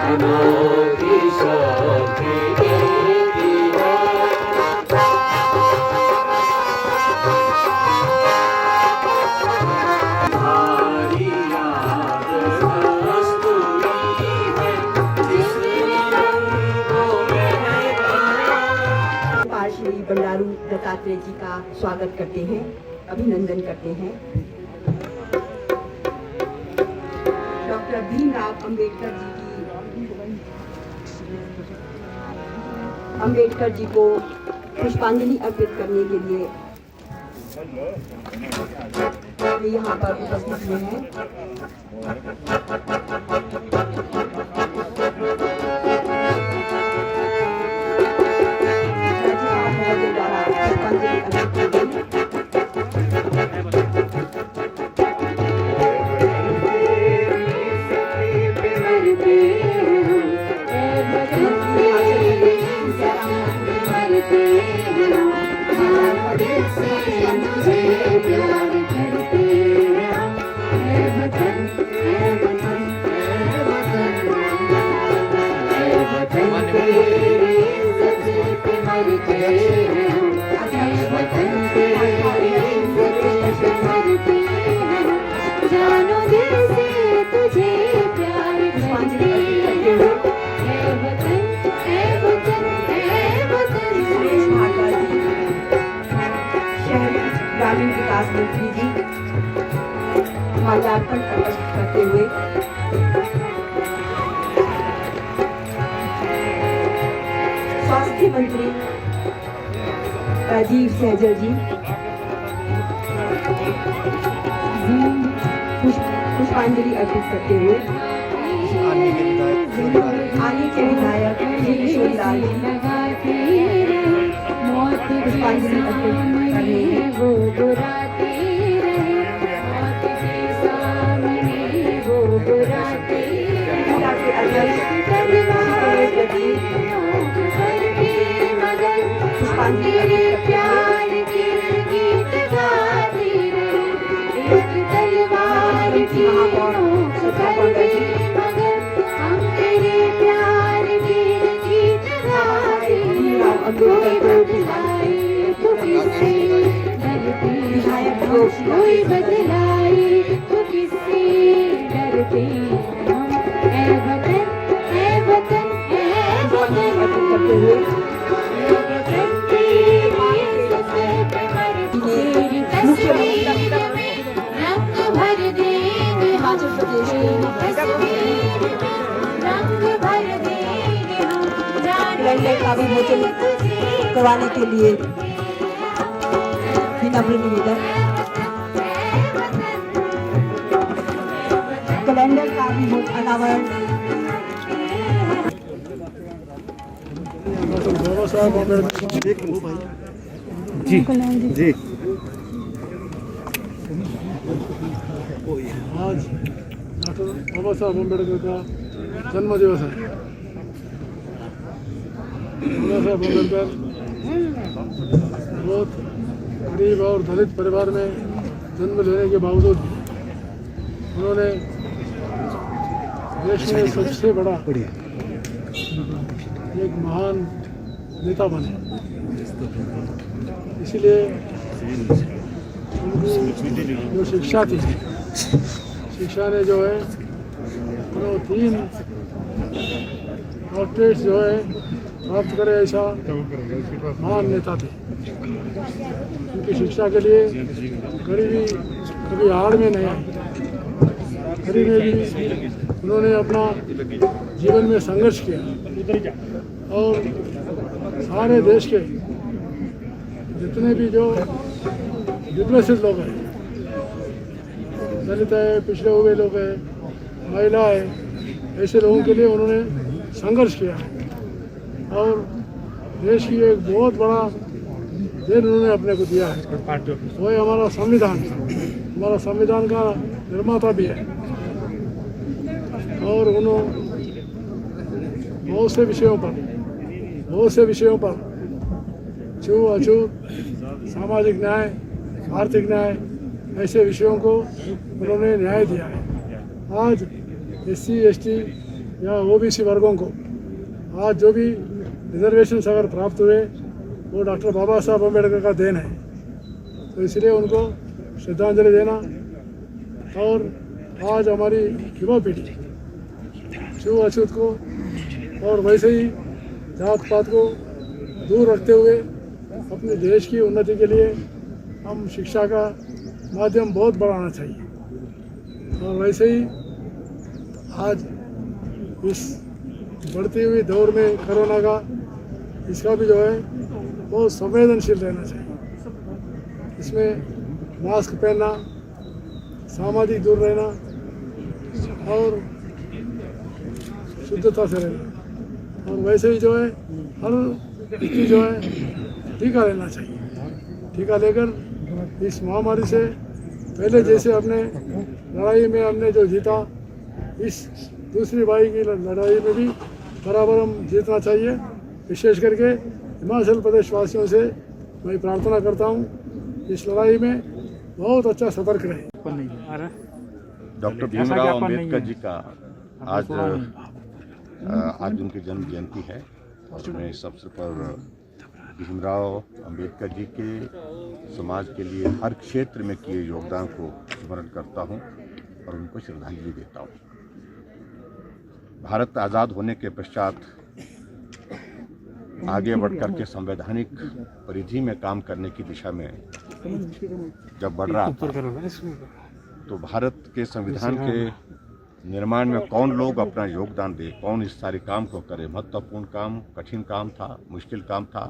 अनोखी शक्ति देती है। हमारी याद कस्तूरी है जिसने रंगों में पाल श्री बंडारू दत्तात्रेय जी का स्वागत करते हैं, अभिनंदन करते हैं। डॉक्टर भीमराव अंबेडकर जी को पुष्पांजलि अर्पित करने के लिए यहाँ पर उपस्थित हुए हैं। ग्रामीण विकास मंत्री जी माल्यार्पण करते हुए स्वास्थ्य मंत्री राजीव सहजल जी पुष्पांजलि अर्पित करते हुए आने के विधायक श्री किशोरीलाल जी पुष्पांजलि अर्पित करने वो बुराती रहे मौत के सामने वो बुराती के अध्यक्ष पुष्पांजलि प्यार के गीत गाती रहे एक तलवार की नोक पर मगर हम तेरे प्यार के गीत गाते कोई बदलाए तो किससे डरते कोई बदलाए तो किससे डरते हम ऐ वतन ऐ वतन ऐ वतन करते हुए तेरी तस्वीर में रंग भर देंगे हिमाचल प्रदेश के रंग भर देंगे हम कैलेंडर का विमोचन करवाने के लिए विनम्र निवेदन। कैलेंडर का अनावरण बाबा साहब अम्बेडकर जी जी आज डॉक्टर बाबा साहब अम्बेडकर का जन्म दिवस है। बाबा साहब अम्बेडकर बहुत गरीब और दलित परिवार में जन्म लेने के बावजूद उन्होंने देश में सबसे बड़ा एक महान नेता बने। इसीलिए उनकी जो शिक्षा थी, शिक्षा ने जो है उन्होंने 3 डॉक्टरेट जो है प्राप्त करे ऐसा महान नेता थे। उनकी शिक्षा के लिए गरीबी कभी हार में नहीं आई। गरीबी में भी उन्होंने अपना जीवन में संघर्ष किया और सारे देश के जितने भी जो विकसित लोग हैं, दलित है, पिछड़े हुए लोग हैं, महिला है, ऐसे लोगों के लिए उन्होंने संघर्ष किया और देश की एक बहुत बड़ा देन उन्होंने अपने को दिया है। वो है हमारा संविधान। हमारा संविधान का निर्माता भी है और उन्होंने बहुत से विषयों पर छूत अछूत, सामाजिक न्याय, आर्थिक न्याय, ऐसे विषयों को उन्होंने न्याय दिया है। आज SC ST या ओबीसी वर्गों को आज जो भी रिजर्वेशन अगर प्राप्त हुए वो डॉक्टर बाबा साहब अम्बेडकर का देन है। तो इसलिए उनको श्रद्धांजलि देना और आज हमारी युवा पीढ़ी छू अछूत को और वैसे ही जात पात को दूर रखते हुए अपने देश की उन्नति के लिए हम शिक्षा का माध्यम बहुत बढ़ाना चाहिए। और वैसे ही आज इस बढ़ती हुई दौर में कोरोना का इसका भी जो है बहुत संवेदनशील रहना चाहिए। इसमें मास्क पहनना, सामाजिक दूर रहना और शुद्धता से रहना और वैसे ही जो है हर व्यक्ति जो है टीका लेना चाहिए। टीका लेकर इस महामारी से पहले जैसे अपने लड़ाई में हमने जो जीता इस दूसरी बारी की लड़ाई में भी बराबर हम जीतना चाहिए। विशेष करके हिमाचल प्रदेश वासियों से मैं प्रार्थना करता हूँ इस लड़ाई में बहुत अच्छा सतर्क रहे। डॉक्टर भीमराव अंबेडकर जी का आज उनकी जन्म जयंती है और मैं इस अवसर पर भीमराव अंबेडकर जी के समाज के लिए हर क्षेत्र में किए योगदान को स्मरण करता हूं और उनको श्रद्धांजलि देता हूं। भारत आज़ाद होने के पश्चात आगे बढ़कर के संवैधानिक परिधि में काम करने की दिशा में जब बढ़ रहा था तो भारत के संविधान के निर्माण में कौन लोग अपना योगदान दे, कौन इस सारे काम को करे, महत्वपूर्ण काम, कठिन काम था, मुश्किल काम था।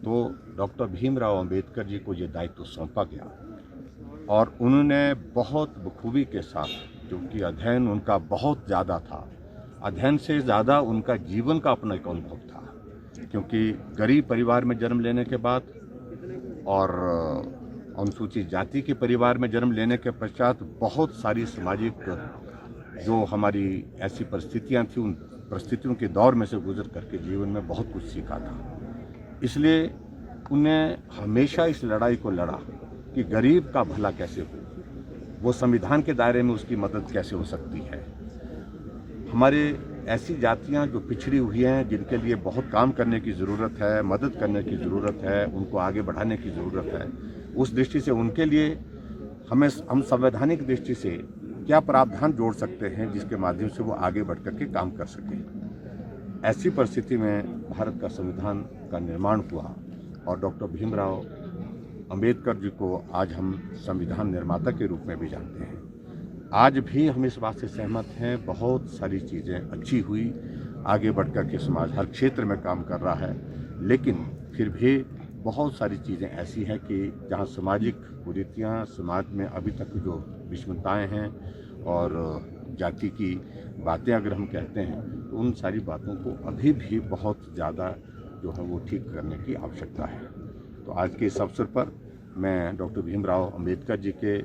तो डॉक्टर भीमराव अंबेडकर जी को ये दायित्व सौंपा गया और उन्होंने बहुत बखूबी के साथ, क्योंकि अध्ययन उनका बहुत ज़्यादा था, अध्ययन से ज़्यादा उनका जीवन का अपना एक अनुभव था, क्योंकि गरीब परिवार में जन्म लेने के बाद और अनुसूचित जाति के परिवार में जन्म लेने के पश्चात बहुत सारी सामाजिक जो हमारी ऐसी परिस्थितियां थी, उन परिस्थितियों के दौर में से गुजर करके जीवन में बहुत कुछ सीखा था। इसलिए उन्हें हमेशा इस लड़ाई को लड़ा कि गरीब का भला कैसे हो, वो संविधान के दायरे में उसकी मदद कैसे हो सकती है। हमारे ऐसी जातियां जो पिछड़ी हुई हैं, जिनके लिए बहुत काम करने की ज़रूरत है, मदद करने की ज़रूरत है, उनको आगे बढ़ाने की ज़रूरत है, उस दृष्टि से उनके लिए हम संवैधानिक दृष्टि से क्या प्रावधान जोड़ सकते हैं जिसके माध्यम से वो आगे बढ़ कर के काम कर सकें। ऐसी परिस्थिति में भारत का संविधान का निर्माण हुआ और डॉक्टर भीमराव अंबेडकर जी को आज हम संविधान निर्माता के रूप में भी जानते हैं। आज भी हम इस बात से सहमत हैं, बहुत सारी चीज़ें अच्छी हुई, आगे बढ़कर के समाज हर क्षेत्र में काम कर रहा है, लेकिन फिर भी बहुत सारी चीज़ें ऐसी हैं कि जहां सामाजिक कुरीतियाँ, समाज में अभी तक जो विषमताएं हैं और जाति की बातें अगर हम कहते हैं तो उन सारी बातों को अभी भी बहुत ज़्यादा जो है वो ठीक करने की आवश्यकता है। तो आज के इस अवसर पर मैं डॉक्टर भीमराव अंबेडकर जी के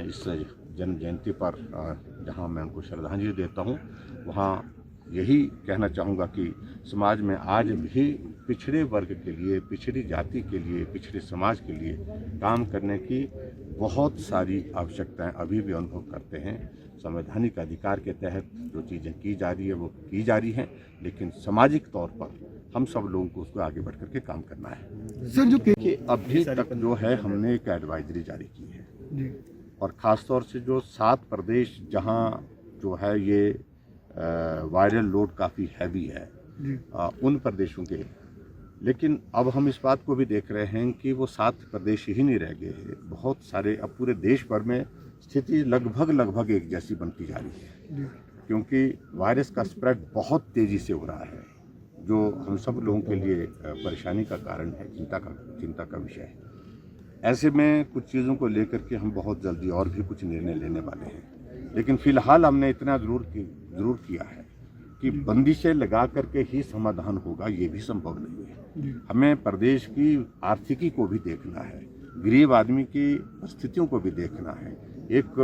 इस जन्म जयंती पर जहां मैं उनको श्रद्धांजलि देता हूं, वहां यही कहना चाहूँगा कि समाज में आज भी पिछड़े वर्ग के लिए, पिछड़ी जाति के लिए, पिछड़े समाज के लिए काम करने की बहुत सारी आवश्यकताएं अभी भी अनुभव करते हैं। संवैधानिक अधिकार के तहत जो चीज़ें की जा रही है वो की जा रही हैं, लेकिन सामाजिक तौर पर हम सब लोगों को उसको आगे बढ़ करके काम करना है। सर जो कि अभी तक जो है हमने एक एडवाइजरी जारी की है और ख़ास तौर से जो 7 प्रदेश जहां जो है ये वायरल लोड काफ़ी हैवी है उन प्रदेशों के, लेकिन अब हम इस बात को भी देख रहे हैं कि वो 7 प्रदेश ही नहीं रह गए हैं, बहुत सारे अब पूरे देश भर में स्थिति लगभग एक जैसी बनती जा रही है, क्योंकि वायरस का स्प्रेड बहुत तेज़ी से हो रहा है, जो हम सब लोगों के लिए परेशानी का कारण है, चिंता का विषय है। ऐसे में कुछ चीज़ों को लेकर के हम बहुत जल्दी और भी कुछ निर्णय लेने वाले हैं, लेकिन फ़िलहाल हमने इतना ज़रूर किया है कि बंदिशें लगा करके ही समाधान होगा, ये भी संभव नहीं है। हमें प्रदेश की आर्थिकी को भी देखना है, गरीब आदमी की स्थितियों को भी देखना है। एक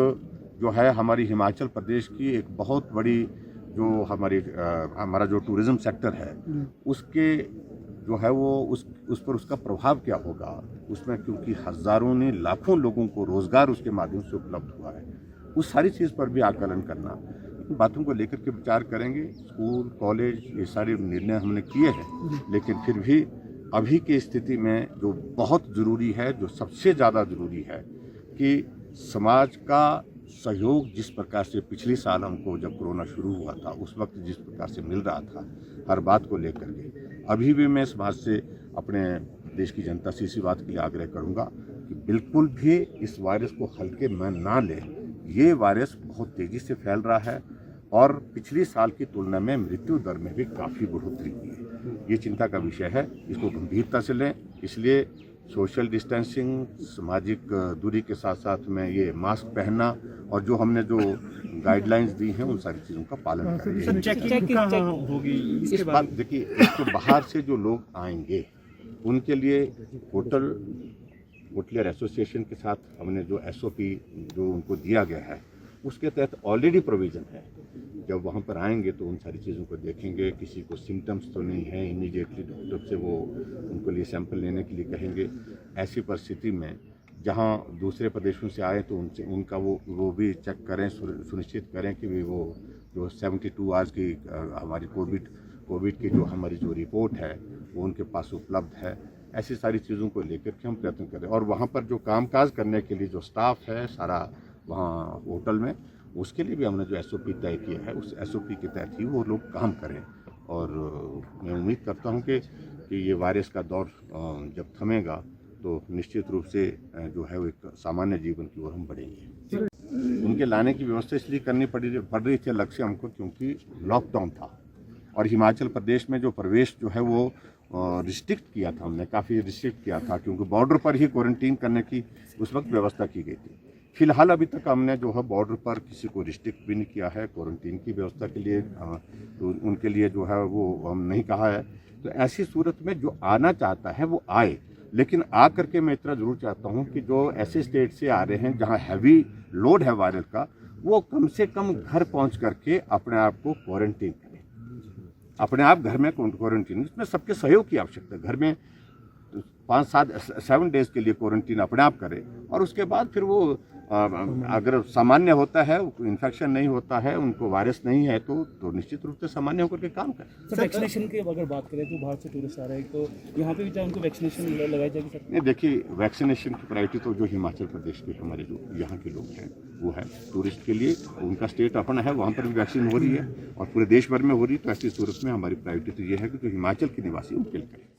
जो है हमारी हिमाचल प्रदेश की एक बहुत बड़ी जो हमारा जो टूरिज़्म सेक्टर है उसके जो है वो उस पर उसका प्रभाव क्या होगा उसमें, क्योंकि हज़ारों ने लाखों लोगों को रोज़गार उसके माध्यम से उपलब्ध हुआ है, उस सारी चीज़ पर भी आकलन करना। बातों को लेकर के विचार करेंगे। स्कूल कॉलेज ये सारे निर्णय हमने किए हैं, लेकिन फिर भी अभी की स्थिति में जो बहुत ज़रूरी है, जो सबसे ज़्यादा ज़रूरी है कि समाज का सहयोग जिस प्रकार से पिछले साल हमको जब कोरोना शुरू हुआ था उस वक्त जिस प्रकार से मिल रहा था हर बात को लेकर के, अभी भी मैं समाज से अपने देश की जनता से इसी बात के लिए आग्रह करूंगा कि बिल्कुल भी इस वायरस को हल्के में ना लें। ये वायरस बहुत तेज़ी से फैल रहा है और पिछले साल की तुलना में मृत्यु दर में भी काफ़ी बढ़ोतरी हुई है। ये चिंता का विषय है, इसको गंभीरता से लें। इसलिए सोशल डिस्टेंसिंग, सामाजिक दूरी के साथ साथ में ये मास्क पहनना और जो हमने जो गाइडलाइंस दी हैं उन सारी चीज़ों का पालन करें। चेकिंग कहाँ होगी इस बात देखिए, एक तो बाहर से जो लोग आएंगे उनके लिए होटलियर एसोसिएशन के साथ हमने जो SOP जो उनको दिया गया है उसके तहत ऑलरेडी प्रोविज़न है। जब वहाँ पर आएंगे तो उन सारी चीज़ों को देखेंगे, किसी को सिम्टम्स तो नहीं है, इमीडिएटली डॉक्टर से वो उनको लिए सैंपल लेने के लिए कहेंगे। ऐसी परिस्थिति में जहाँ दूसरे प्रदेशों से आए तो उनसे उनका वो भी चेक करें, सुनिश्चित करें कि भी वो जो 72 आवर्स की हमारी कोविड की जो हमारी जो रिपोर्ट है वो उनके पास उपलब्ध है। ऐसी सारी चीज़ों को लेकर के हम प्रयत्न करें और वहाँ पर जो कामकाज करने के लिए जो स्टाफ है सारा वहाँ होटल में, उसके लिए भी हमने जो SOP तय किया है उस SOP के तहत ही वो लोग काम करें। और मैं उम्मीद करता हूँ कि ये वायरस का दौर जब थमेगा तो निश्चित रूप से जो है वो एक सामान्य जीवन की ओर हम बढ़ेंगे। उनके लाने की व्यवस्था इसलिए करनी पड़ रही थी अलग से हमको, क्योंकि लॉकडाउन था और हिमाचल प्रदेश में जो प्रवेश जो है वो रिस्ट्रिक्ट किया था, हमने काफ़ी रिस्ट्रिक्ट किया था क्योंकि बॉर्डर पर ही क्वारंटीन करने की उस वक्त व्यवस्था की गई थी। फिलहाल अभी तक हमने जो है बॉर्डर पर किसी को रिस्ट्रिक्ट भी नहीं किया है क्वारंटीन की व्यवस्था के लिए, तो उनके लिए जो है वो हम नहीं कहा है। तो ऐसी सूरत में जो आना चाहता है वो आए, लेकिन आ करके मैं इतना ज़रूर चाहता हूँ कि जो ऐसे स्टेट से आ रहे हैं जहाँ हैवी लोड है वायरस का, वो कम से कम घर पहुँच करके अपने आप को क्वारंटीन करें, अपने आप घर में क्वारंटीन। इसमें सबके सहयोग की आवश्यकता है। घर में 5-7 डेज के लिए क्वारंटीन अपने आप करें और उसके बाद फिर वो अगर सामान्य होता है, इन्फेक्शन नहीं होता है, उनको वायरस नहीं है तो निश्चित रूप से सामान्य होकर के काम करें। सर वैक्सीनेशन की अगर बात करें जो बाहर से टूरिस्ट आ रहे हैं तो यहाँ पे भी चाहे उनको वैक्सीनेशन लगाई जाएगी सर? नहीं, देखिए वैक्सीनेशन की प्रायोरिटी तो जो हिमाचल प्रदेश के हमारे जो यहाँ के लोग हैं वो है टूरिस्ट के लिए, उनका स्टेट अपना है, वहाँ पर भी वैक्सीन हो रही है और पूरे देश भर में हो रही है। तो ऐसी सूरत में हमारी प्रायोरिटी तो ये है कि जो हिमाचल के निवासी उनके लिए करें।